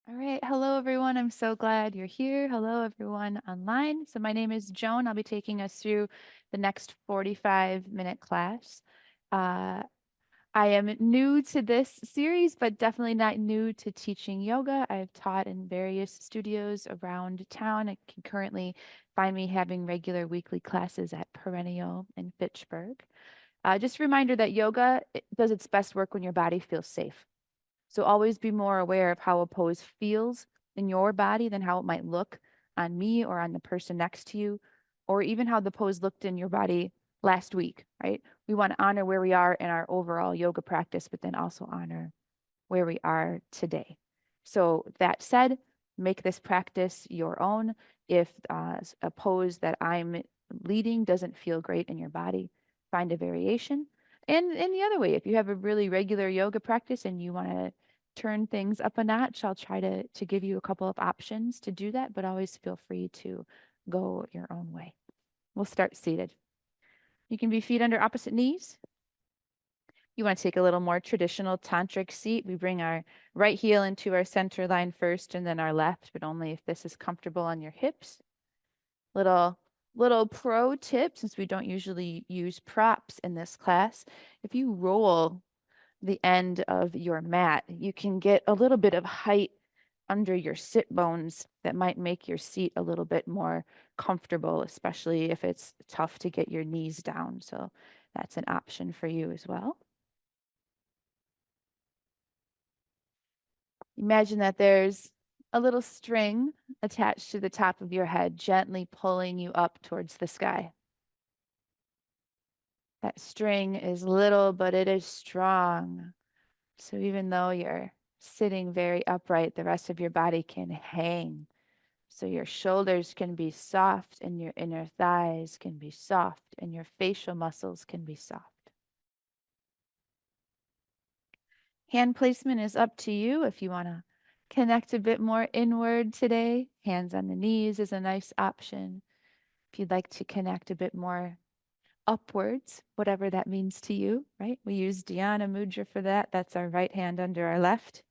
All right. Hello, everyone. I'm so glad you're here. Hello, everyone online. So my name is Joan. I'll be taking us through the next 45-minute class. Uh, I am new to this series, but definitely not new to teaching yoga. I've taught in various studios around town. I can currently find me having regular weekly classes at Perennial in Fitchburg. Just a reminder that yoga does its best work when your body feels safe. So always be more aware of how a pose feels in your body than how it might look on me or on the person next to you, or even how the pose looked in your body last week, right? We want to honor where we are in our overall yoga practice, but then also honor where we are today. So that said, make this practice your own. If a pose that I'm leading doesn't feel great in your body, find a variation. And in the other way, if you have a really regular yoga practice and you want to turn things up a notch, I'll try to give you a couple of options to do that, but always feel free to go your own way. We'll start seated. You can be feet under opposite knees. You want to take a little more traditional tantric seat. We bring our right heel into our center line first and then our left, but only if this is comfortable on your hips. Little little pro tip, since we don't usually use props in this class. If you roll the end of your mat, you can get a little bit of height under your sit bones that might make your seat a little bit more comfortable, especially if it's tough to get your knees down. So that's an option for you as well. Imagine that there's a little string attached to the top of your head, gently pulling you up towards the sky. That string is little, but it is strong. So even though you're sitting very upright, the rest of your body can hang. So your shoulders can be soft and your inner thighs can be soft and your facial muscles can be soft. Hand placement is up to you if you want to connect a bit more inward today. Hands on the knees is a nice option. If you'd like to connect a bit more upwards, whatever that means to you, right? We use Dhyana Mudra for that. That's our right hand under our left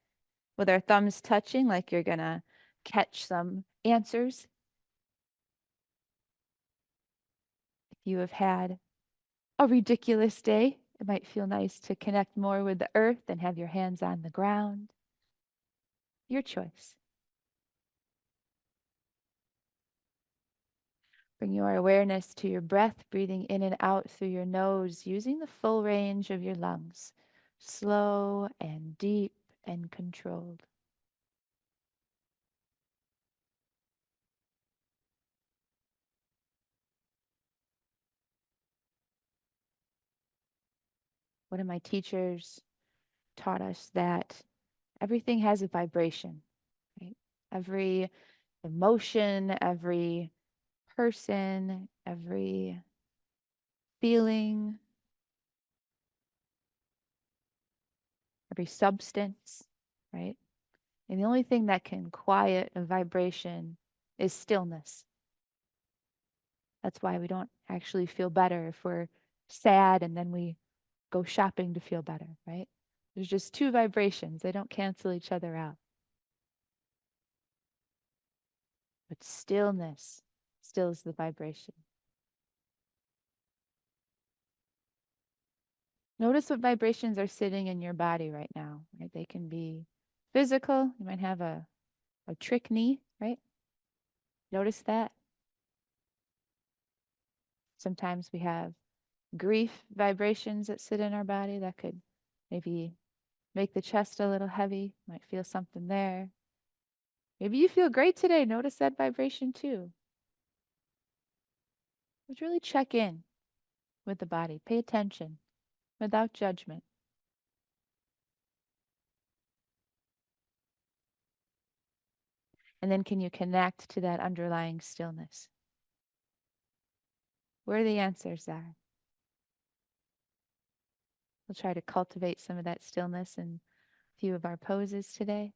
with our thumbs touching, like you're going to catch some answers. If you have had a ridiculous day, it might feel nice to connect more with the earth and have your hands on the ground. Your choice. Bring your awareness to your breath, breathing in and out through your nose, using the full range of your lungs, slow and deep and controlled. One of my teachers taught us that everything has a vibration, right? Every emotion, every person, every feeling, every substance, right? And the only thing that can quiet a vibration is stillness. That's why we don't actually feel better if we're sad and then we go shopping to feel better, right? There's just two vibrations, they don't cancel each other out. But stillness stills the vibration. Notice what vibrations are sitting in your body right now, right? They can be physical. You might have a trick knee, right? Notice that. Sometimes we have grief vibrations that sit in our body that could maybe make the chest a little heavy. Might feel something there. Maybe you feel great today. Notice that vibration too. Just really check in with the body. Pay attention without judgment. And then can you connect to that underlying stillness? Where the answers are. We'll try to cultivate some of that stillness in a few of our poses today.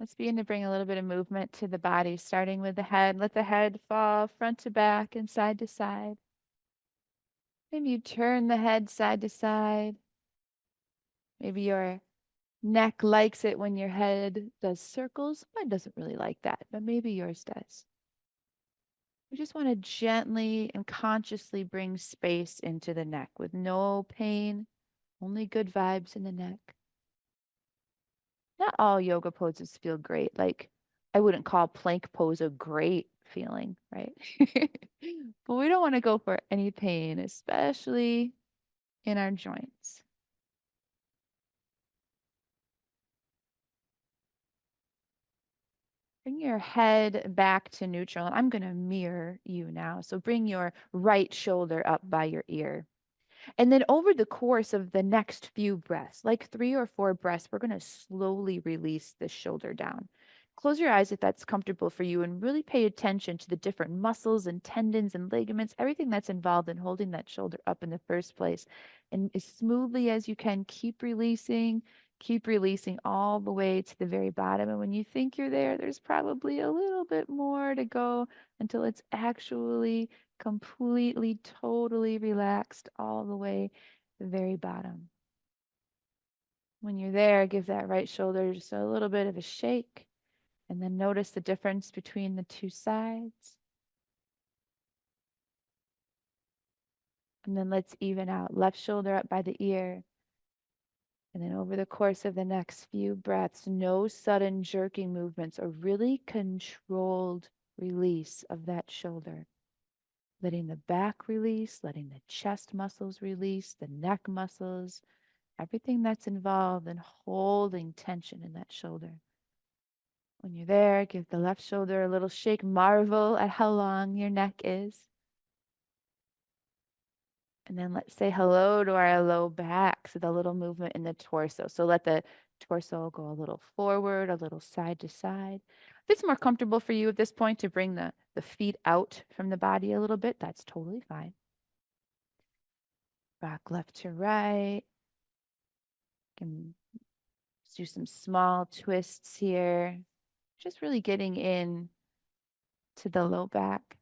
Let's begin to bring a little bit of movement to the body, starting with the head. Let the head fall front to back and side to side. Maybe you turn the head side to side. Maybe your neck likes it when your head does circles. Mine doesn't really like that, but maybe yours does. We just want to gently and consciously bring space into the neck with no pain, only good vibes in the neck. Not all yoga poses feel great. Like, I wouldn't call plank pose a great feeling, right? But we don't want to go for any pain, especially in our joints. Bring your head back to neutral. I'm going to mirror you now. So bring your right shoulder up by your ear. And then over the course of the next few breaths, like 3 or 4 breaths, we're going to slowly release the shoulder down. Close your eyes if that's comfortable for you and really pay attention to the different muscles and tendons and ligaments, everything that's involved in holding that shoulder up in the first place. And as smoothly as you can, keep releasing all the way to the very bottom. And when you think you're there, there's probably a little bit more to go until it's actually completely, totally relaxed all the way to the very bottom. When you're there, give that right shoulder just a little bit of a shake, and then notice the difference between the two sides. And then let's even out. Left shoulder up by the ear. And then over the course of the next few breaths, no sudden jerking movements, a really controlled release of that shoulder. Letting the back release, letting the chest muscles release, the neck muscles, everything that's involved in holding tension in that shoulder. When you're there, give the left shoulder a little shake. Marvel at how long your neck is. And then let's say hello to our low back. So the little movement in the torso. So let the torso go a little forward, a little side to side. If it's more comfortable for you at this point to bring the feet out from the body a little bit, that's totally fine. Rock left to right. Can do some small twists here. Just really getting in to the low back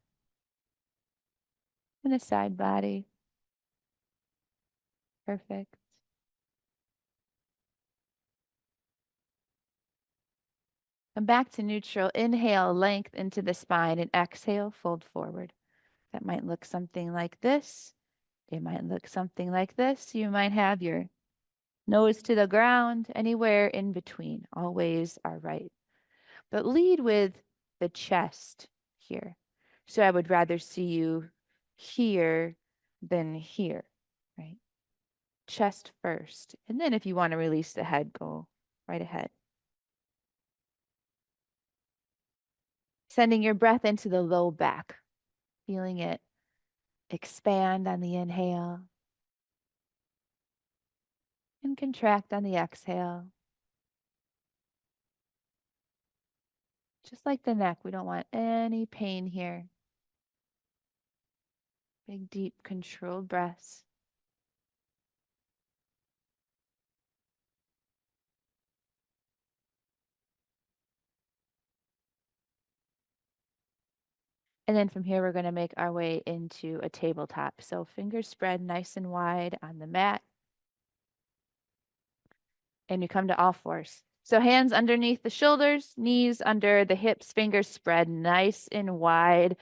and the side body. Perfect. Come back to neutral. Inhale, length into the spine, and exhale, fold forward. That might look something like this. It might look something like this. You might have your nose to the ground, anywhere in between. Always are right. But lead with the chest here. So I would rather see you here than here, right? Chest first. And then if you want to release the head, go right ahead. Sending your breath into the low back, feeling it expand on the inhale and contract on the exhale. Just like the neck, we don't want any pain here. Big, deep, controlled breaths. And then from here, we're going to make our way into a tabletop. So fingers spread nice and wide on the mat. And you come to all fours. So hands underneath the shoulders, knees under the hips, fingers spread nice and wide.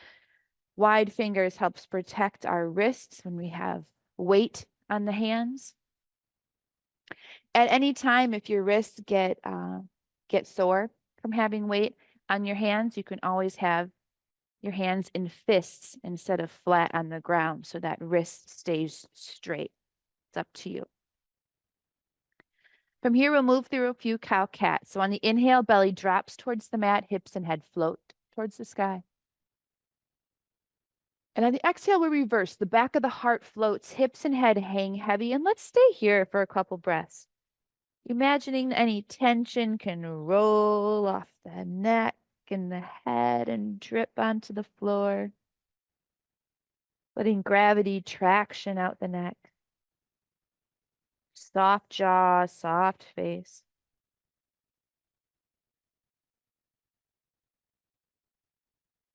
Wide fingers helps protect our wrists when we have weight on the hands. At any time, if your wrists get sore from having weight on your hands, you can always have your hands in fists instead of flat on the ground so that wrist stays straight. It's up to you. From here, we'll move through a few cow cats. So on the inhale, belly drops towards the mat, hips and head float towards the sky. And on the exhale, we reverse. The back of the heart floats, hips and head hang heavy. And let's stay here for a couple breaths. Imagining any tension can roll off the neck and the head and drip onto the floor. Letting gravity traction out the neck. Soft jaw, soft face.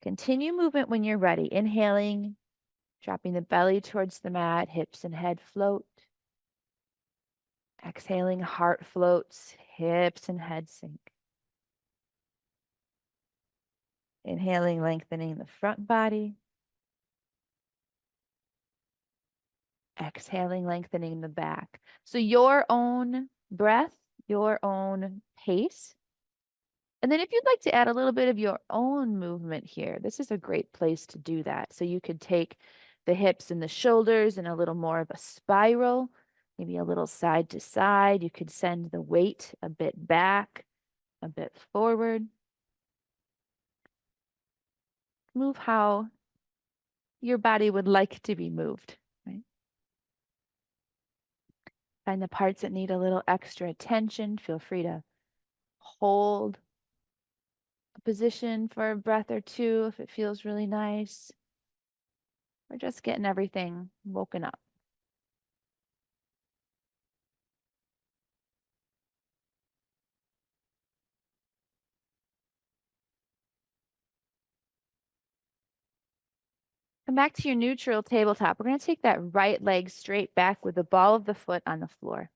Continue movement when you're ready. Inhaling, dropping the belly towards the mat, hips and head float. Exhaling, heart floats, hips and head sink. Inhaling, lengthening the front body. Exhaling, lengthening the back. So your own breath, your own pace. And then if you'd like to add a little bit of your own movement here, this is a great place to do that. So you could take the hips and the shoulders in a little more of a spiral, maybe a little side to side. You could send the weight a bit back, a bit forward. Move how your body would like to be moved, right? Find the parts that need a little extra attention. Feel free to hold a position for a breath or two if it feels really nice. We're just getting everything woken up. Come back to your neutral tabletop. We're going to take that right leg straight back with the ball of the foot on the floor.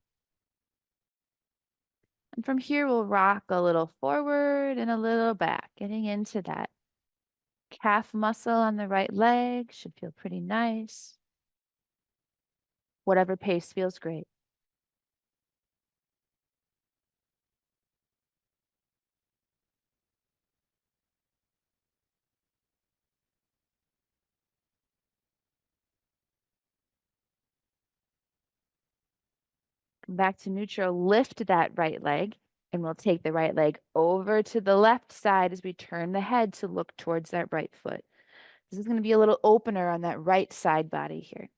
And from here, we'll rock a little forward and a little back, getting into that calf muscle on the right leg. Should feel pretty nice. Whatever pace feels great. Come back to neutral, lift that right leg, and we'll take the right leg over to the left side as we turn the head to look towards that right foot. This is going to be a little opener on that right side body here.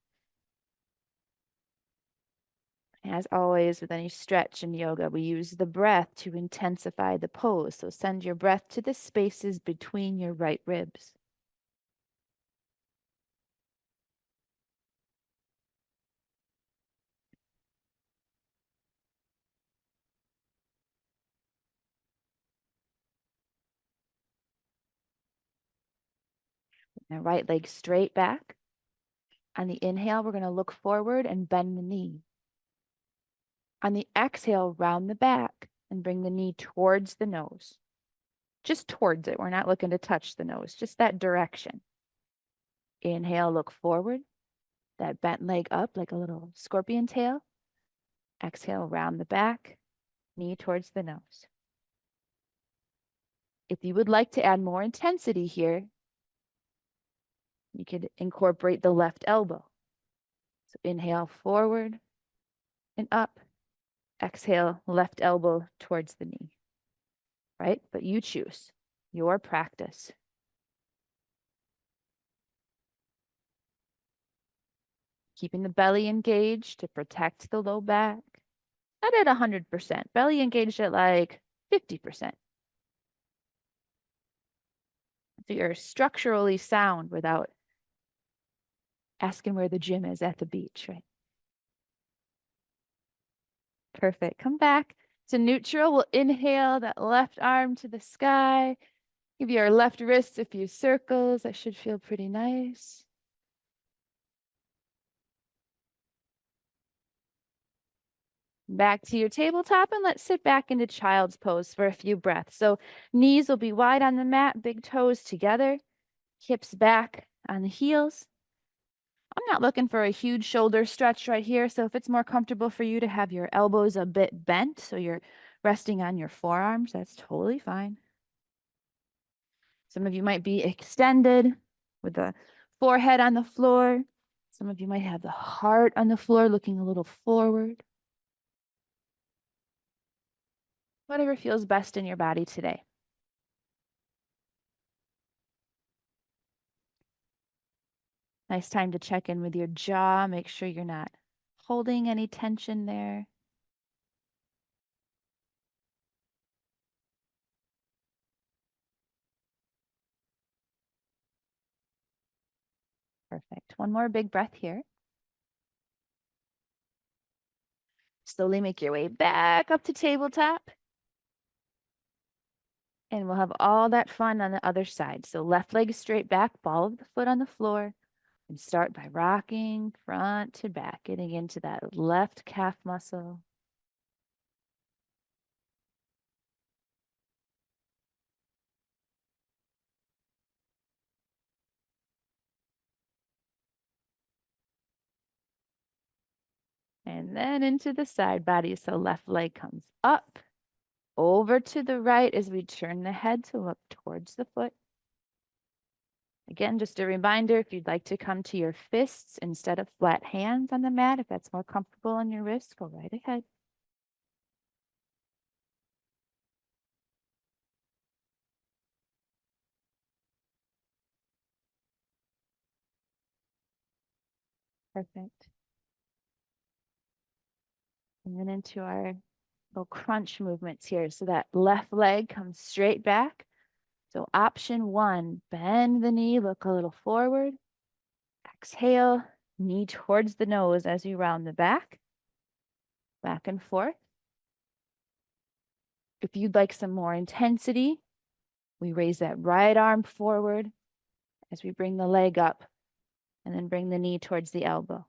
As always, with any stretch in yoga, we use the breath to intensify the pose. So send your breath to the spaces between your right ribs. Now, right leg straight back. On the inhale, we're going to look forward and bend the knee. On the exhale, round the back and bring the knee towards the nose. Just towards it. We're not looking to touch the nose, just that direction. Inhale, look forward. That bent leg up like a little scorpion tail. Exhale, round the back, knee towards the nose. If you would like to add more intensity here, you could incorporate the left elbow. So inhale forward and up. Exhale, left elbow towards the knee, right? But you choose your practice. Keeping the belly engaged to protect the low back. Not at 100%, belly engaged at like 50%. So you're structurally sound without asking where the gym is at the beach, right? Perfect. Come back to neutral. We'll inhale that left arm to the sky. Give your left wrist a few circles. That should feel pretty nice. Back to your tabletop, and let's sit back into child's pose for a few breaths. So knees will be wide on the mat, big toes together, hips back on the heels. I'm not looking for a huge shoulder stretch right here. So if it's more comfortable for you to have your elbows a bit bent, so you're resting on your forearms, that's totally fine. Some of you might be extended with the forehead on the floor. Some of you might have the heart on the floor looking a little forward. Whatever feels best in your body today. Nice time to check in with your jaw. Make sure you're not holding any tension there. Perfect. One more big breath here. Slowly make your way back up to tabletop. And we'll have all that fun on the other side. So left leg straight back, ball of the foot on the floor, and start by rocking front to back, getting into that left calf muscle. And then into the side body. So left leg comes up, over to the right as we turn the head to look towards the foot. Again, just a reminder, if you'd like to come to your fists instead of flat hands on the mat, if that's more comfortable on your wrist, go right ahead. Perfect. And then into our little crunch movements here. So that left leg comes straight back. So option one, bend the knee, look a little forward. Exhale, knee towards the nose as you round the back and forth. If you'd like some more intensity, we raise that right arm forward as we bring the leg up and then bring the knee towards the elbow.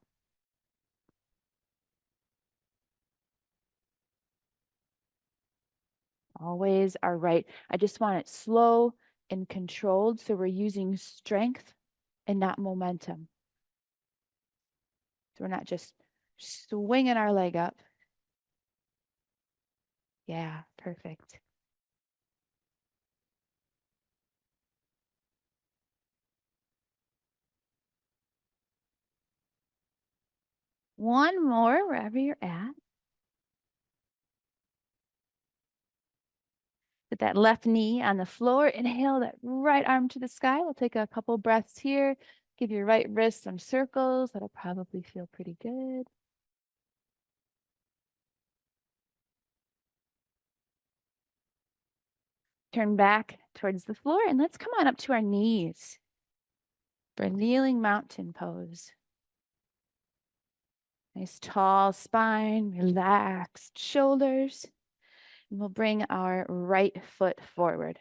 Always our right. I just want it slow and controlled so we're using strength and not momentum. So we're not just swinging our leg up. Yeah, perfect. One more wherever you're at. Put that left knee on the floor. Inhale that right arm to the sky. We'll take a couple breaths here. Give your right wrist some circles. That'll probably feel pretty good. Turn back towards the floor and let's come on up to our knees for kneeling mountain pose. Nice tall spine, relaxed shoulders. And we'll bring our right foot forward.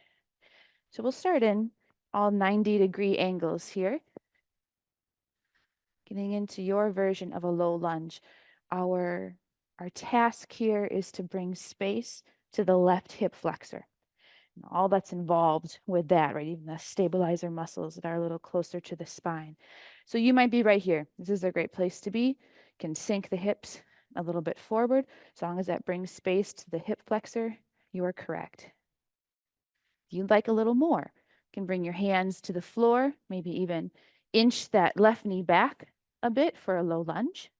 So we'll start in all 90-degree angles here. Getting into your version of a low lunge. Our task here is to bring space to the left hip flexor. And all that's involved with that, right? Even the stabilizer muscles that are a little closer to the spine. So you might be right here. This is a great place to be. You can sink the hips a little bit forward. As long as that brings space to the hip flexor, you are correct. If you'd like a little more, you can bring your hands to the floor, maybe even inch that left knee back a bit for a low lunge.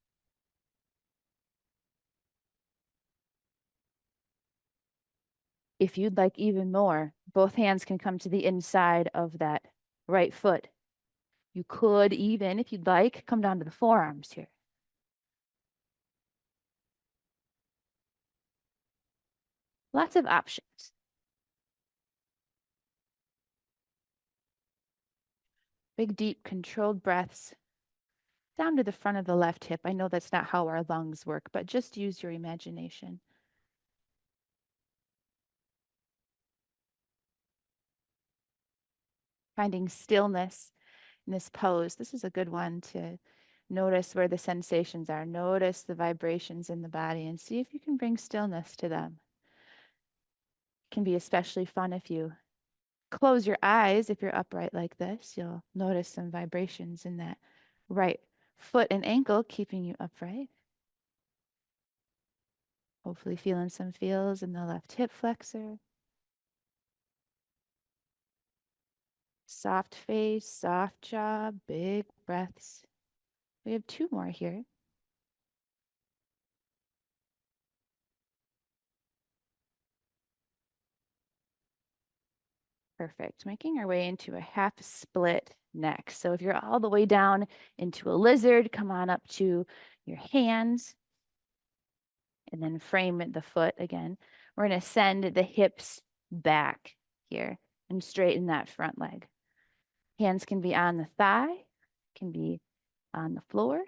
If you'd like even more, both hands can come to the inside of that right foot. You could even, if you'd like, come down to the forearms here. Lots of options. Big, deep, controlled breaths down to the front of the left hip. I know that's not how our lungs work, but just use your imagination. Finding stillness in this pose. This is a good one to notice where the sensations are. Notice the vibrations in the body and see if you can bring stillness to them. It can be especially fun if you close your eyes. If you're upright like this, you'll notice some vibrations in that right foot and ankle, keeping you upright. Hopefully feeling some feels in the left hip flexor. Soft face, soft jaw, big breaths. We have two more here. Perfect. Making our way into a half split next. So if you're all the way down into a lizard, come on up to your hands and then frame the foot again. We're going to send the hips back here and straighten that front leg. Hands can be on the thigh, can be on the floor.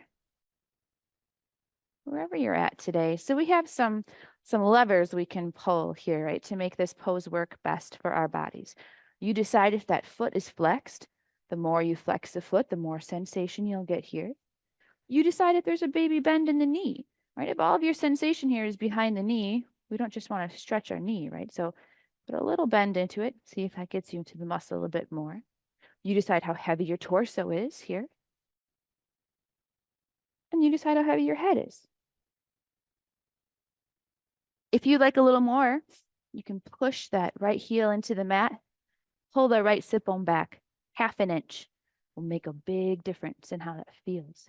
wherever you're at today. So we have some levers we can pull here, right, to make this pose work best for our bodies. You decide if that foot is flexed. The more you flex the foot, the more sensation you'll get here. You decide if there's a baby bend in the knee, right? If all of your sensation here is behind the knee, we don't just want to stretch our knee, right? So put a little bend into it, see if that gets you into the muscle a bit more. You decide how heavy your torso is here, and you decide how heavy your head is. If you like a little more, you can push that right heel into the mat, pull the right sit bone back 1/2 inch. Will make a big difference in how that feels.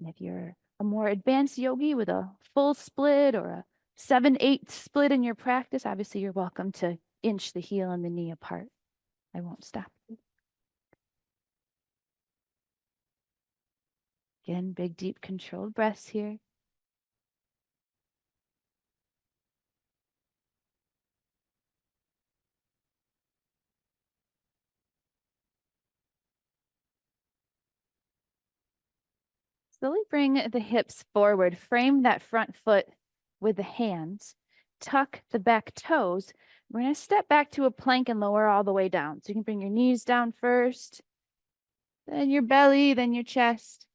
And if you're a more advanced yogi with a full split or a 7/8 split in your practice, obviously you're welcome to inch the heel and the knee apart. I won't stop you. Again, big, deep, controlled breaths here. Slowly bring the hips forward. Frame that front foot with the hands. Tuck the back toes. We're going to step back to a plank and lower all the way down. So you can bring your knees down first, then your belly, then your chest.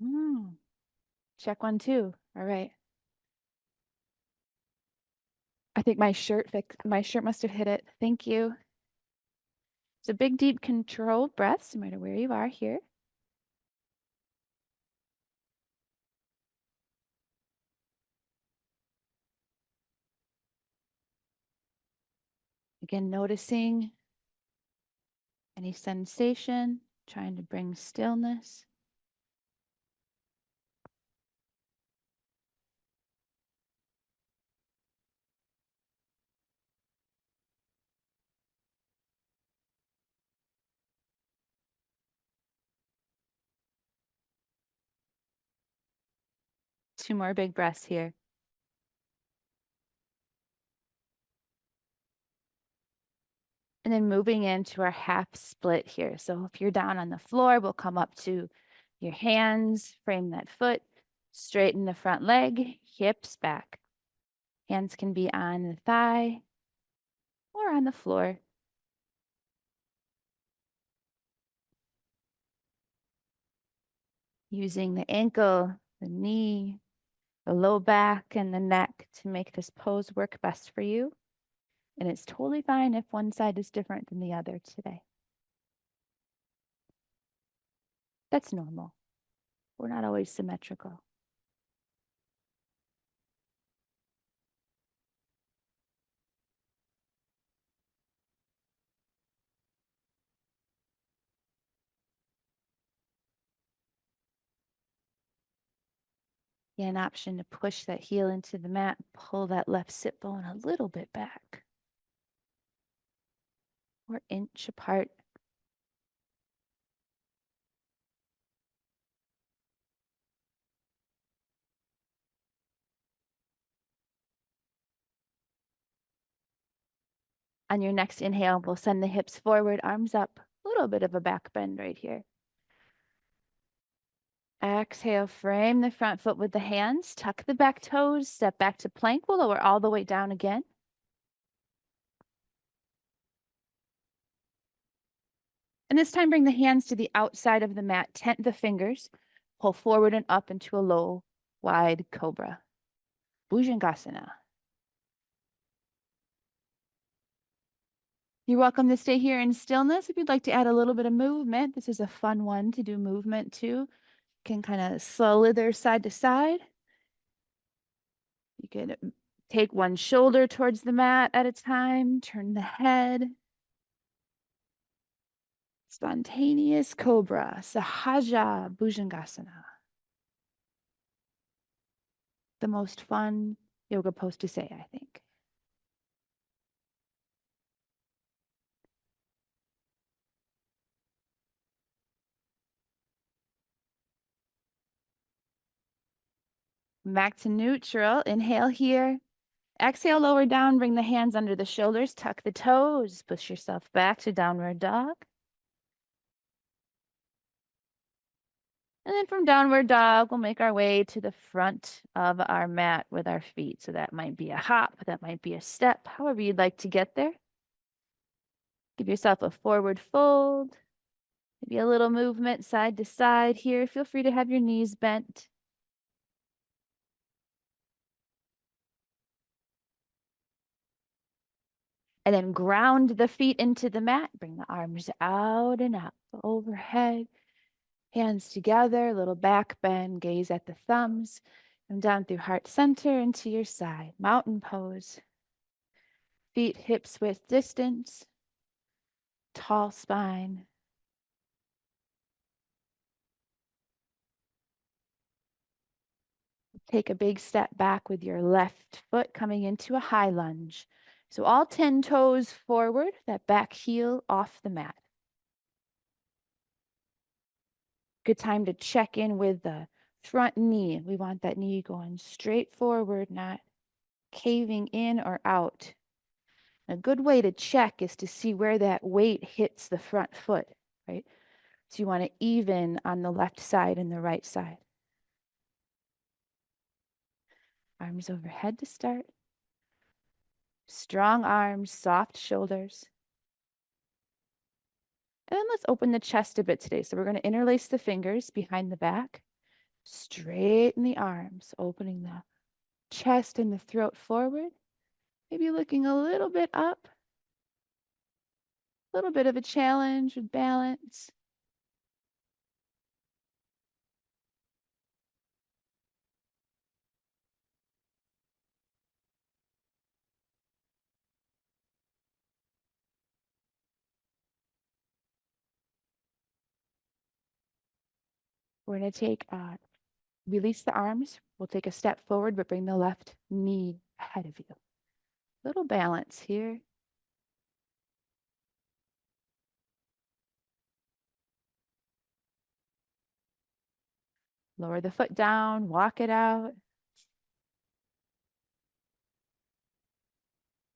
Mm. Check 1, 2. All right. I think my shirt must have hit it. Thank you. It's a big, deep, controlled breaths, no matter where you are here. Again, noticing any sensation, trying to bring stillness. 2 more big breaths here. And then moving into our half split here. So if you're down on the floor, we'll come up to your hands, frame that foot, straighten the front leg, hips back. Hands can be on the thigh or on the floor. Using the ankle, the knee, the low back, and the neck to make this pose work best for you. And it's totally fine if one side is different than the other today. That's normal. We're not always symmetrical. Yeah, an option to push that heel into the mat, pull that left sit bone a little bit back. Or inch apart. On your next inhale, we'll send the hips forward, arms up, a little bit of a back bend right here. Exhale, frame the front foot with the hands, tuck the back toes, step back to plank. We'll lower all the way down again. And this time, bring the hands to the outside of the mat, tent the fingers, pull forward and up into a low, wide cobra. Bhujangasana. You're welcome to stay here in stillness. If you'd like to add a little bit of movement, this is a fun one to do movement too. You can kind of slither side to side. You could take one shoulder towards the mat at a time, turn the head. Spontaneous cobra, Sahaja Bhujangasana. The most fun yoga pose to say, I think. Back to neutral. Inhale here. Exhale, lower down. Bring the hands under the shoulders. Tuck the toes. Push yourself back to downward dog. And then from downward dog, we'll make our way to the front of our mat with our feet. So that might be a hop. That might be a step. However you'd like to get there. Give yourself a forward fold. Maybe a little movement side to side here. Feel free to have your knees bent. And then ground the feet into the mat. Bring the arms out and up, overhead. Hands together, little back bend, gaze at the thumbs. And down through heart center into your side. Mountain pose. Feet hips width distance. Tall spine. Take a big step back with your left foot coming into a high lunge. So all 10 toes forward, that back heel off the mat. Good time to check in with the front knee. We want that knee going straight forward, not caving in or out. A good way to check is to see where that weight hits the front foot, right? So you want to even on the left side and the right side. Arms overhead to start. Strong arms, soft shoulders. And then let's open the chest a bit today. So we're going to interlace the fingers behind the back, straighten the arms, opening the chest and the throat forward. Maybe looking a little bit up. A little bit of a challenge with balance. We're going to release the arms. We'll take a step forward, but bring the left knee ahead of you. Little balance here. Lower the foot down, walk it out.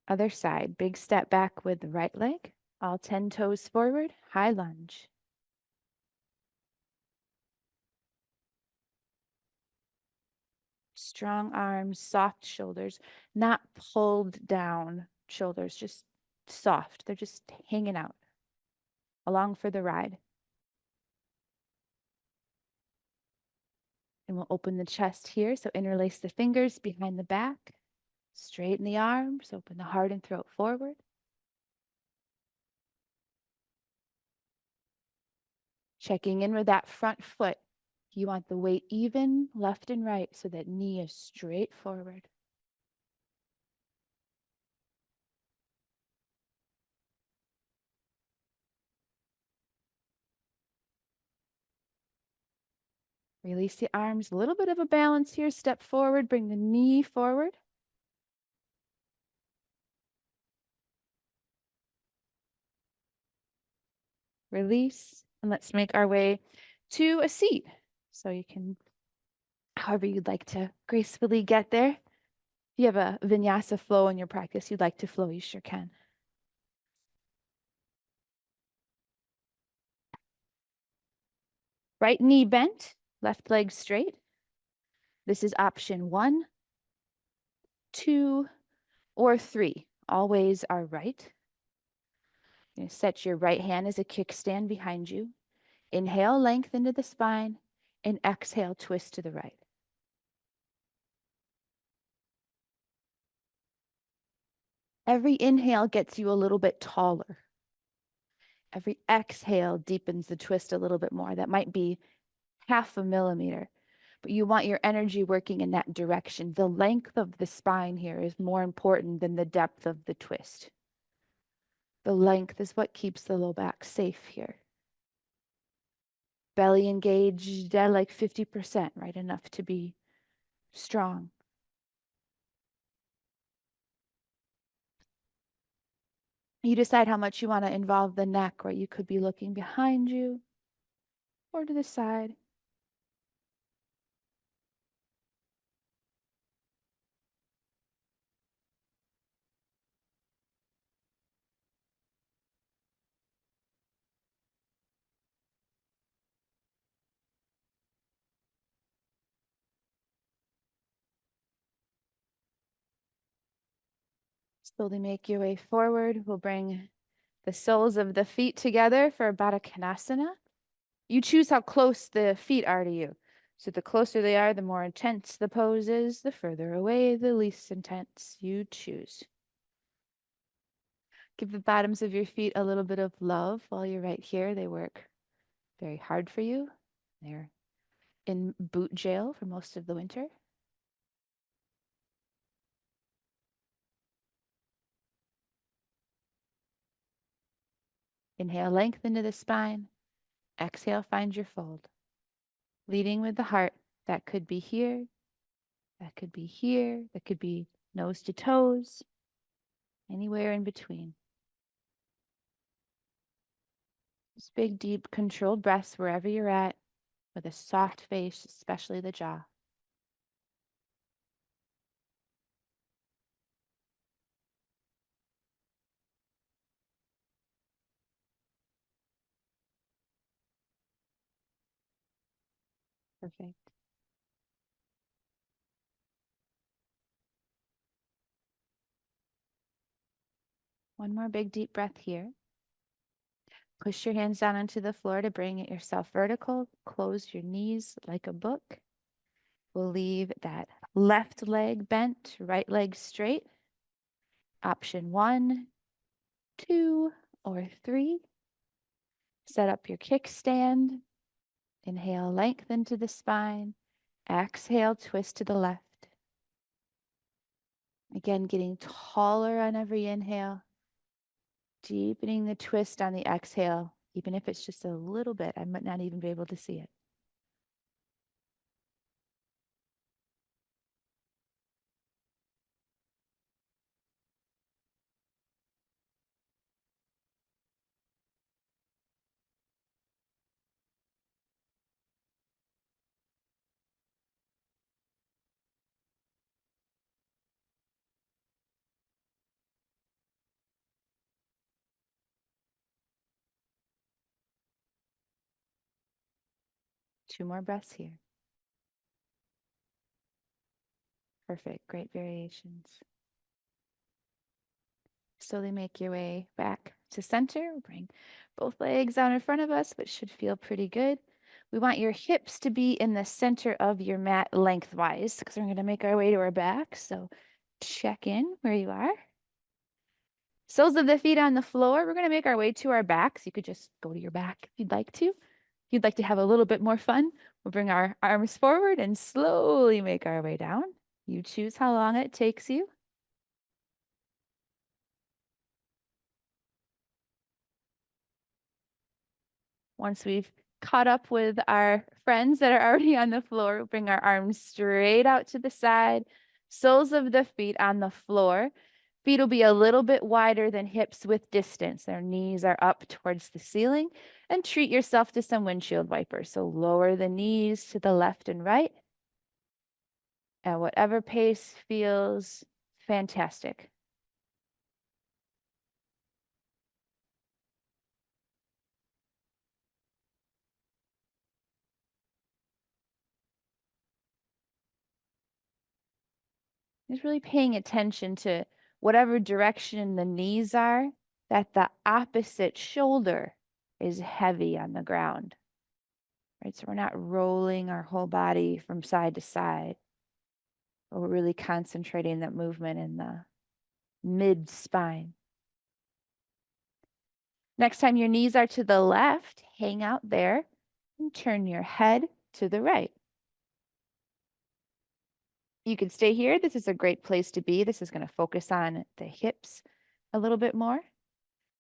Other side, big step back with the right leg, all 10 toes forward, high lunge. Strong arms, soft shoulders, not pulled down shoulders, just soft. They're just hanging out along for the ride. And we'll open the chest here. So interlace the fingers behind the back, straighten the arms, open the heart and throat forward. Checking in with that front foot. You want the weight even left and right so that knee is straight forward. Release the arms, a little bit of a balance here. Step forward, bring the knee forward. Release, and let's make our way to a seat. So you can, however you'd like to gracefully get there. If you have a vinyasa flow in your practice, you'd like to flow, you sure can. Right knee bent, left leg straight. This is option 1, 2, or 3. All ways are right. You're going to set your right hand as a kickstand behind you. Inhale, length into the spine, and exhale, twist to the right. Every inhale gets you a little bit taller. Every exhale deepens the twist a little bit more. That might be 0.5 millimeter, but you want your energy working in that direction. The length of the spine here is more important than the depth of the twist. The length is what keeps the low back safe here. Belly engaged at like 50%, right? Enough to be strong. You decide how much you want to involve the neck, right? You could be looking behind you or to the side. Slowly make your way forward. We'll bring the soles of the feet together for Baddha Konasana. You choose how close the feet are to you. So the closer they are, the more intense the pose is. The further away, the least intense. You choose. Give the bottoms of your feet a little bit of love while you're right here. They work very hard for you. They're in boot jail for most of the winter. Inhale, length into the spine. Exhale, find your fold. Leading with the heart. That could be here. That could be here. That could be nose to toes. Anywhere in between. Just big, deep, controlled breaths wherever you're at with a soft face, especially the jaw. Perfect. One more big, deep breath here. Push your hands down onto the floor to bring yourself vertical. Close your knees like a book. We'll leave that left leg bent, right leg straight. Option 1, 2, or 3. Set up your kickstand. Inhale, lengthen to the spine. Exhale, twist to the left. Again, getting taller on every inhale. Deepening the twist on the exhale, even if it's just a little bit. I might not even be able to see it. 2 more breaths here. Perfect. Great variations. Slowly make your way back to center. Bring both legs out in front of us, which should feel pretty good. We want your hips to be in the center of your mat lengthwise because we're going to make our way to our back. So check in where you are. Soles of the feet on the floor. We're going to make our way to our backs. You could just go to your back if you'd like to. If you'd like to have a little bit more fun, we'll bring our arms forward and slowly make our way down. You choose how long it takes you. Once we've caught up with our friends that are already on the floor, we'll bring our arms straight out to the side, soles of the feet on the floor. Feet will be a little bit wider than hips with distance. Their knees are up towards the ceiling, and treat yourself to some windshield wipers. So lower the knees to the left and right at whatever pace feels fantastic. Just really paying attention to whatever direction the knees are, that the opposite shoulder is heavy on the ground, right? So we're not rolling our whole body from side to side, but we're really concentrating that movement in the mid spine. Next time your knees are to the left, hang out there and turn your head to the right. You can stay here. This is a great place to be. This is going to focus on the hips a little bit more.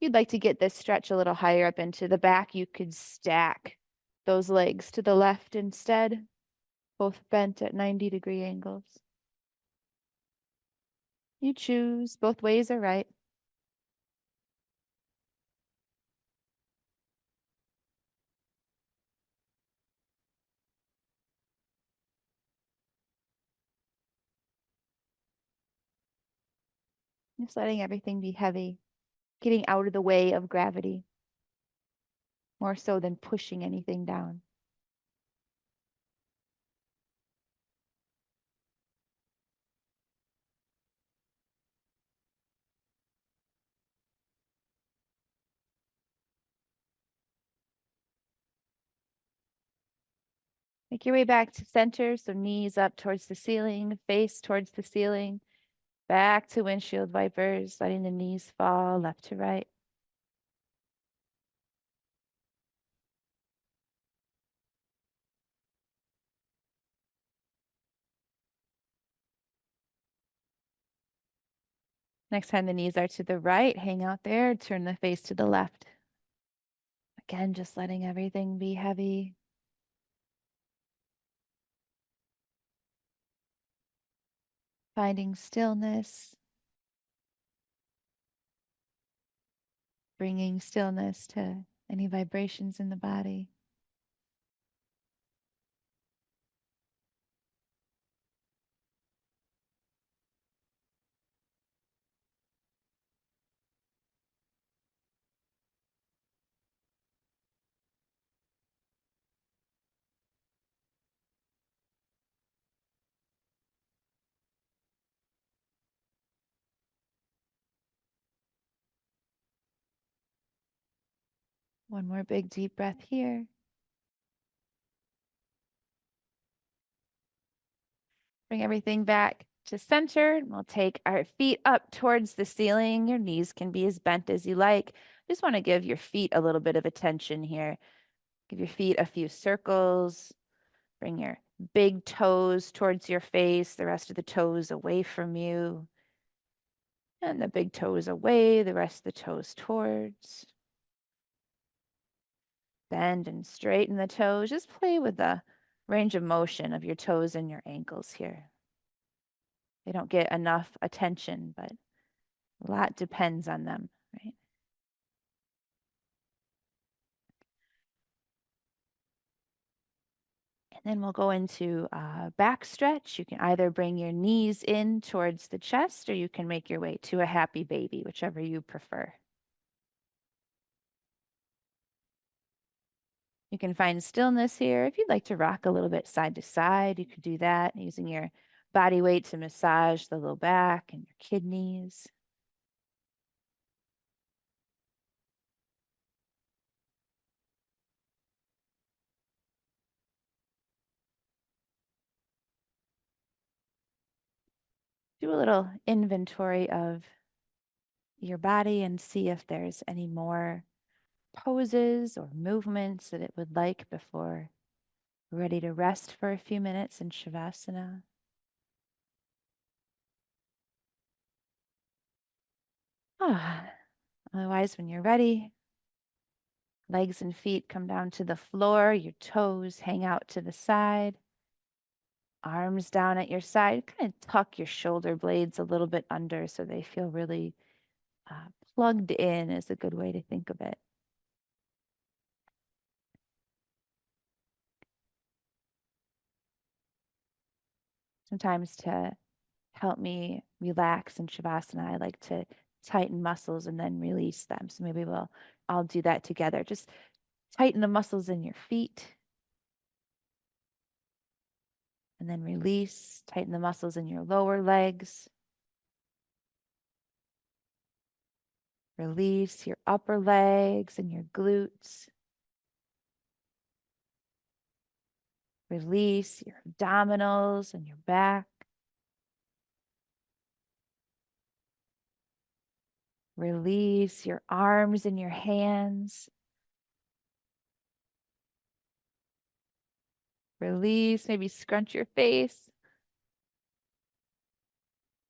You'd like to get this stretch a little higher up into the back, you could stack those legs to the left instead, both bent at 90-degree angles. You choose, both ways are right. Just letting everything be heavy, getting out of the way of gravity, more so than pushing anything down. Make your way back to center, so knees up towards the ceiling, face towards the ceiling, back to windshield wipers, letting the knees fall left to right. Next time the knees are to the right, hang out there, turn the face to the left. Again, just letting everything be heavy. Finding stillness. Bringing stillness to any vibrations in the body. One more big deep breath here. Bring everything back to center. We'll take our feet up towards the ceiling. Your knees can be as bent as you like. Just want to give your feet a little bit of attention here. Give your feet a few circles. Bring your big toes towards your face, the rest of the toes away from you. And the big toes away, the rest of the toes towards. Bend and straighten the toes. Just play with the range of motion of your toes and your ankles here. They don't get enough attention, but a lot depends on them, right? And then we'll go into back stretch. You can either bring your knees in towards the chest or you can make your way to a happy baby, whichever you prefer. You can find stillness here. If you'd like to rock a little bit side to side, you could do that using your body weight to massage the low back and your kidneys. Do a little inventory of your body and see if there's any more poses or movements that it would like before we're ready to rest for a few minutes in Shavasana. Ah, otherwise, when you're ready, legs and feet come down to the floor, your toes hang out to the side, arms down at your side. Kind of tuck your shoulder blades a little bit under so they feel really plugged in, is a good way to think of it. Sometimes to help me relax in Shavasana, I like to tighten muscles and then release them. So maybe I'll do that together. Just tighten the muscles in your feet and then release. Tighten the muscles in your lower legs. Release your upper legs and your glutes. Release your abdominals and your back. Release your arms and your hands. Release, maybe scrunch your face.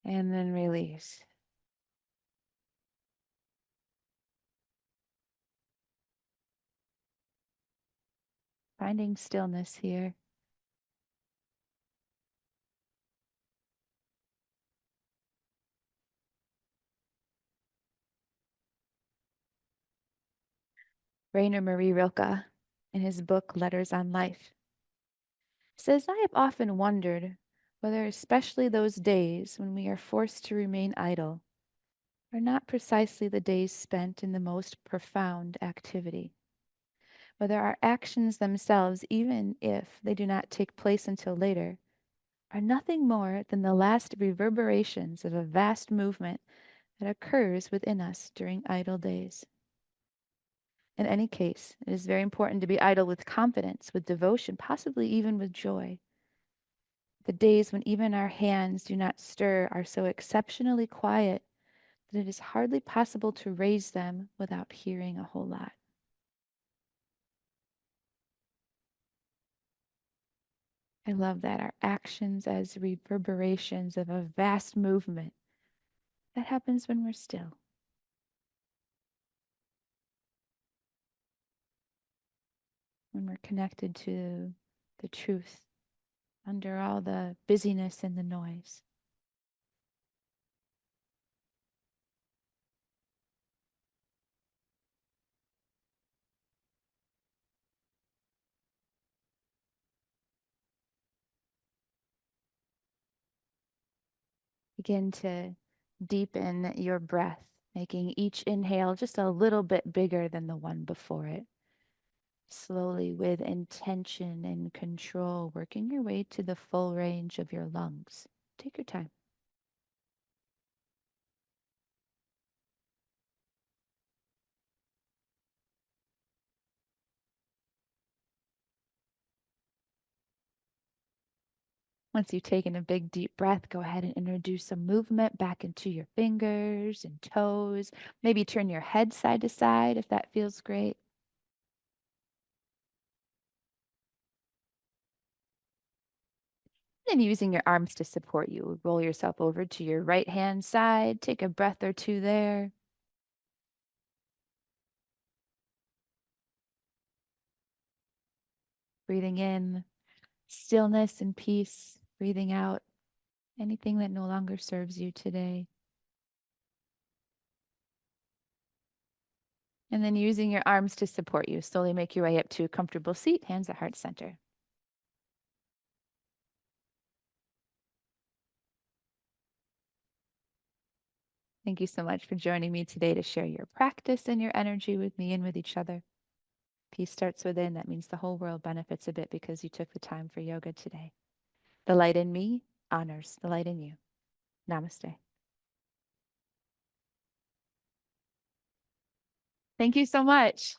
And then release. Finding stillness here. Rainer Marie Rilke, in his book Letters on Life, says, I have often wondered whether, especially those days when we are forced to remain idle, are not precisely the days spent in the most profound activity. Whether our actions themselves, even if they do not take place until later, are nothing more than the last reverberations of a vast movement that occurs within us during idle days. In any case, it is very important to be idle with confidence, with devotion, possibly even with joy. The days when even our hands do not stir are so exceptionally quiet that it is hardly possible to raise them without hearing a whole lot. I love that. Our actions as reverberations of a vast movement that happens when we're still. When we're connected to the truth under all the busyness and the noise. Begin to deepen your breath, making each inhale just a little bit bigger than the one before it. Slowly, with intention and control, working your way to the full range of your lungs. Take your time. Once you've taken a big deep breath, go ahead and introduce some movement back into your fingers and toes. Maybe turn your head side to side if that feels great. And using your arms to support you, roll yourself over to your right hand side. Take a breath or two there. Breathing in stillness and peace. Breathing out anything that no longer serves you today. And then using your arms to support you. Slowly make your way up to a comfortable seat, hands at heart center. Thank you so much for joining me today to share your practice and your energy with me and with each other. Peace starts within. That means the whole world benefits a bit because you took the time for yoga today. The light in me honors the light in you. Namaste. Thank you so much.